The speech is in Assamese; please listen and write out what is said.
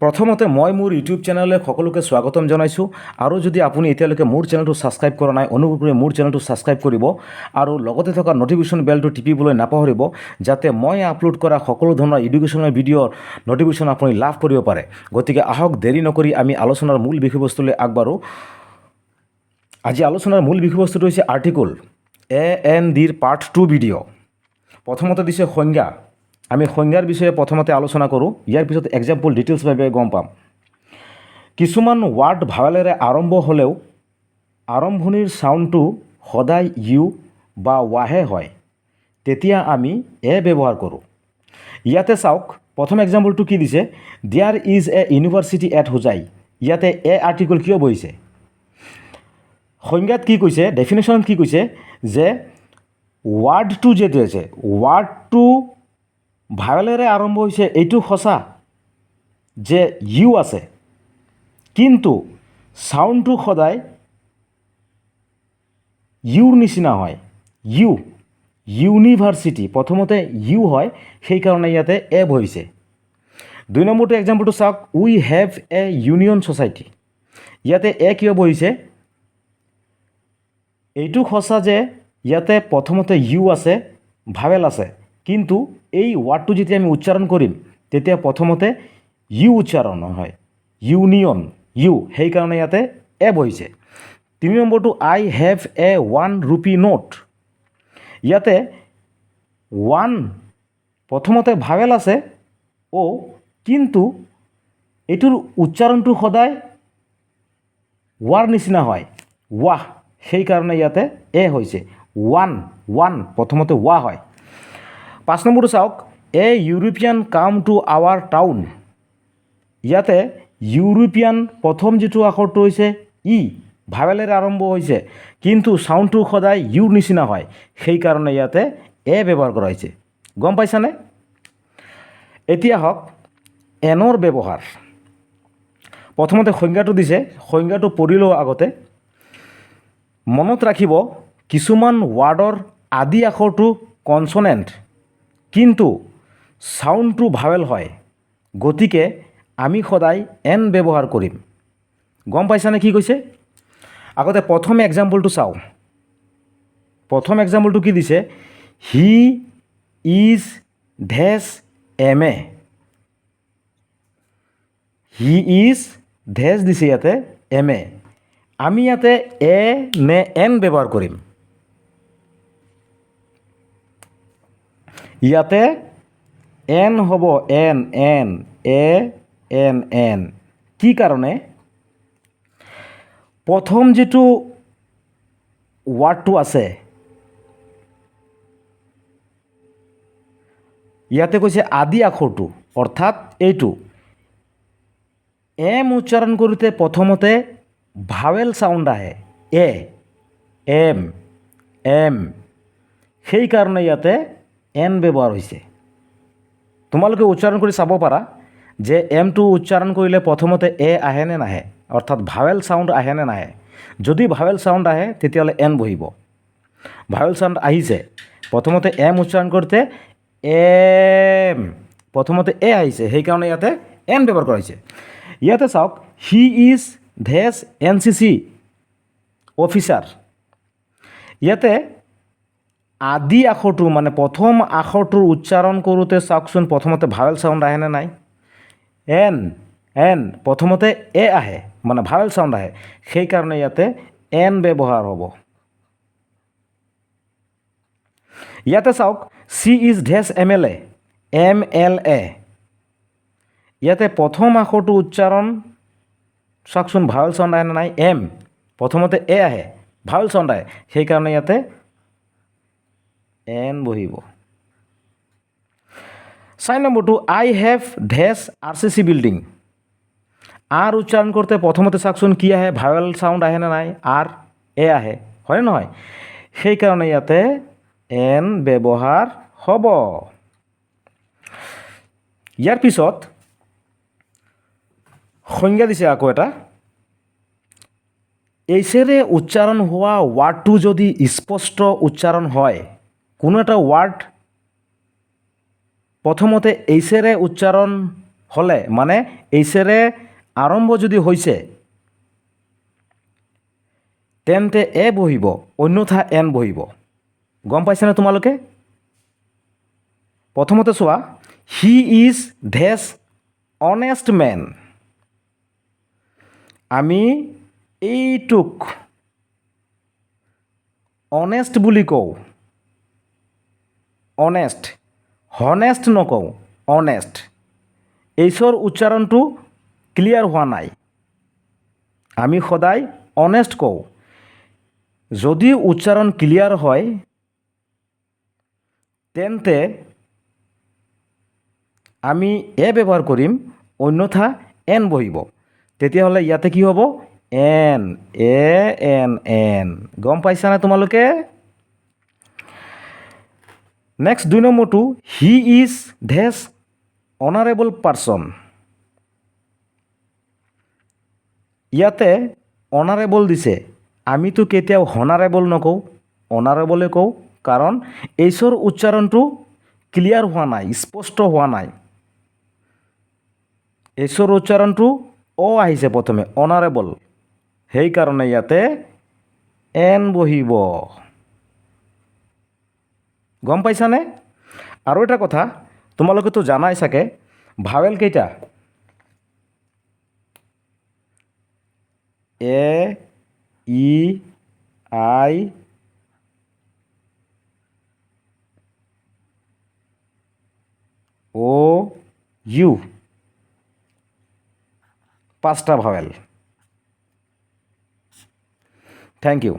প্ৰথমতে মই মোৰ ইউটিউব চেনেললৈ সকলোকে স্বাগতম জনাইছোঁ আৰু যদি আপুনি এতিয়ালৈকে মোৰ চেনেলটো ছাবস্ক্ৰাইব কৰা নাই অনুগ্ৰহ কৰি মোৰ চেনেলটো ছাবস্ক্ৰাইব কৰিব আৰু লগতে থকা নটিফিকেশ্যন বেলটো টিপিবলৈ নাপাহৰিব যাতে মই আপলোড কৰা সকলো ধৰণৰ এডুকেশ্যনেল ভিডিঅ'ৰ নটিফিকেশ্যন আপুনি লাভ কৰিব পাৰে। গতিকে আহক দেৰি নকৰি আমি আলোচনাৰ মূল বিষয়বস্তুলৈ আগবাঢ়োঁ। আজি আলোচনাৰ মূল বিষয়বস্তুটো হৈছে আৰ্টিকল ANDৰ পাৰ্ট 2 ভিডিঅ'। প্ৰথমতে দিছে সংজ্ঞা। আমি সংজ্ঞাৰ বিষয়ে প্ৰথমতে আলোচনা কৰোঁ, ইয়াৰ পিছত এক্সাম্পল ডিটেইলছভাৱে গম পাম। কিছুমান ৱাৰ্ড ভাৱেলেৰে আৰম্ভ হ'লেও আৰম্ভণিৰ চাউণ্ডটো সদায় ইউ বা ৱাহে হয়, তেতিয়া আমি এ ব্যৱহাৰ কৰোঁ। ইয়াতে চাওক, প্ৰথম এক্সাম্পলটো কি দিছে, there is a university at Hojai. ইয়াতে এ আৰ্টিকল কিয় বহিছে? সংজ্ঞাত কি কৈছে, ডেফিনেশ্যনত কি কৈছে যে ৱাৰ্ডটো যিটো আছে, ৱাৰ্ডটো ভাৱেলেৰে আৰম্ভ হৈছে, এইটো সঁচা যে ইউ আছে, কিন্তু চাউণ্ডটো সদায় ইউৰ নিচিনা হয়। ইউনিভাৰ্চিটি প্ৰথমতে ইউ হয়, সেইকাৰণে ইয়াতে এ বহিছে। 2 নম্বৰটো এক্সাম্পলটো চাওক, উই হেভ এ ইউনিয়ন ছ'চাইটি। ইয়াতে এ কিয় বহিছে? এইটো সঁচা যে ইয়াতে প্ৰথমতে ইউ আছে, ভাৱেল আছে, কিন্তু এই ৱাৰ্ডটো যেতিয়া আমি উচ্চাৰণ কৰিম তেতিয়া প্ৰথমতে ইউ উচ্চাৰণ হয়, ইউনিয়ন ইউ, সেইকাৰণে ইয়াতে এ বহিছে। 3 নম্বৰটো I have a 1 rupee note. ইয়াতে 1 প্ৰথমতে ভাৱেল আছে কিন্তু এইটোৰ উচ্চাৰণটো সদায় ৱাৰ নিচিনা হয়, ৱাহ, সেইকাৰণে ইয়াতে এ হৈছে। 1 প্ৰথমতে ৱা হয়। 5 নম্বৰটো চাওক, a European come to our town. ইয়াতে ইউৰোপিয়ান প্ৰথম যিটো আখৰটো হৈছে ই, ভাৱেলেৰে আৰম্ভ হৈছে, কিন্তু চাউণ্ডটো সদায় ইউৰ নিচিনা হয়, সেইকাৰণে ইয়াতে এ ব্যৱহাৰ কৰা হৈছে। গম পাইছানে? এতিয়া হওক এনৰ ব্যৱহাৰ। প্ৰথমতে সংজ্ঞাটো দিছে, সংজ্ঞাটো পঢ়ি লওঁ আগতে। মনত ৰাখিব, কিছুমান ৱাৰ্ডৰ আদি আখৰটো কনছনেণ্ট, কিন্তু চাউণ্ডটো ভাৱেল হয়, গতিকে আমি সদায় এন ব্যৱহাৰ কৰিম। গম পাইছানে কি কৈছে? আগতে প্ৰথম এক্সাম্পলটো চাওঁ। প্ৰথম এক্সাম্পলটো কি দিছে, he is dash M A. He is dash দিছে ইয়াতে এম এ। আমি ইয়াতে এ নে এন ব্যৱহাৰ কৰিম? ইয়াতে এন হ'ব, এন এন। কি কাৰণে? প্ৰথম যিটো ৱাৰ্ডটো আছে ইয়াতে কৈছে আদি আখৰটো, অৰ্থাৎ এইটো এম উচ্চাৰণ কৰোঁতে প্ৰথমতে ভাৱেল চাউণ্ড আহে, এম, সেইকাৰণে ইয়াতে এন ব্যৱহাৰ হৈছে। তোমালোকে উচ্চাৰণ কৰি চাব পাৰা যে এমটো উচ্চাৰণ কৰিলে প্ৰথমতে এ আহে নে নাহে, অৰ্থাৎ ভাৱেল চাউণ্ড আহে নে নাহে। যদি ভাৱেল চাউণ্ড আহে তেতিয়াহ'লে এন বহিব। ভাৱেল চাউণ্ড আহিছে, প্ৰথমতে এম উচ্চাৰণ কৰোঁতে এম, প্ৰথমতে এ আহিছে, সেইকাৰণে ইয়াতে এন ব্যৱহাৰ কৰা হৈছে। ইয়াতে চাওক, he is dash NCC officer. ইয়াতে আদি আখৰটো মানে প্ৰথম আখৰটোৰ উচ্চাৰণ কৰোঁতে চাওকচোন, প্ৰথমতে ভাৱেল চাউণ্ড আহে নে নাই? এন প্ৰথমতে এ আহে, মানে ভাৱেল চাউণ্ড আহে, সেইকাৰণে ইয়াতে এন ব্যৱহাৰ হ'ব। ইয়াতে চাওক, she is dash MLA, MLA। ইয়াতে প্ৰথম আখৰটো উচ্চাৰণ চাওকচোন, ভাৱেল চাউণ্ড আহে নে নাই? এম, প্ৰথমতে এ আহে, ভাৱেল চাউণ্ড আহে, সেইকাৰণে ইয়াতে এন বহিব। 4 নম্বৰটো I have dash RCC building. আৰ উচ্চাৰণ কৰোঁতে প্ৰথমতে চাওকচোন কি আহে, ভাৱেল চাউণ্ড আহে নে নাই? আৰ, এ আহে, হয়নে নহয়? সেইকাৰণে ইয়াতে এন ব্যৱহাৰ হ'ব। ইয়াৰ পিছত সংজ্ঞা দিছে আকৌ এটা, এইচেৰে উচ্চাৰণ হোৱা ৱাৰ্ডটো যদি স্পষ্ট উচ্চাৰণ হয়, কোনো এটা ৱাৰ্ড প্ৰথমতে এইচেৰে উচ্চাৰণ হলে মানে এইচেৰে আৰম্ভ যদি হৈছে তেন্তে এ বহিব, অন্যথা এন বহিব। গম পাইছানে তোমালোকে? প্ৰথমতে চোৱা, he is dash honest man. আমি এইটোক অনেষ্ট বুলি কওঁ। অনেষ্ট, হনেষ্ট নকওঁ, অনেষ্ট। এইচৰ উচ্চাৰণটো ক্লিয়াৰ হোৱা নাই। আমি সদায় অনেষ্ট কওঁ। যদি উচ্চাৰণ ক্লিয়াৰ হয় তেন্তে আমি এ ব্যৱহাৰ কৰিম, অন্যথা এন বহিব। তেতিয়াহ'লে ইয়াতে কি হ'ব? An, an. গম পাইছানে তোমালোকে? নেক্সট 2 নম্বৰটো, he is dash honourable person. ইয়াতে অনাৰেবল দিছে, আমিতো কেতিয়াও হনাৰেবল নকওঁ, অনাৰেবলে কওঁ, কাৰণ এইচৰ উচ্চাৰণটো ক্লিয়াৰ হোৱা নাই, স্পষ্ট হোৱা নাই। এইচৰ উচ্চাৰণটো অ আহিছে প্ৰথমে, অনাৰেবল। সেইকাৰণে ইয়াতে এন বহিব। গম পাইছানে? আৰু এটা কথা, তোমালোকেতো জানাই চাগে, ভাৱেল কেইটা? A, E, I, O, U. 5টা ভাৱেল। Thank U.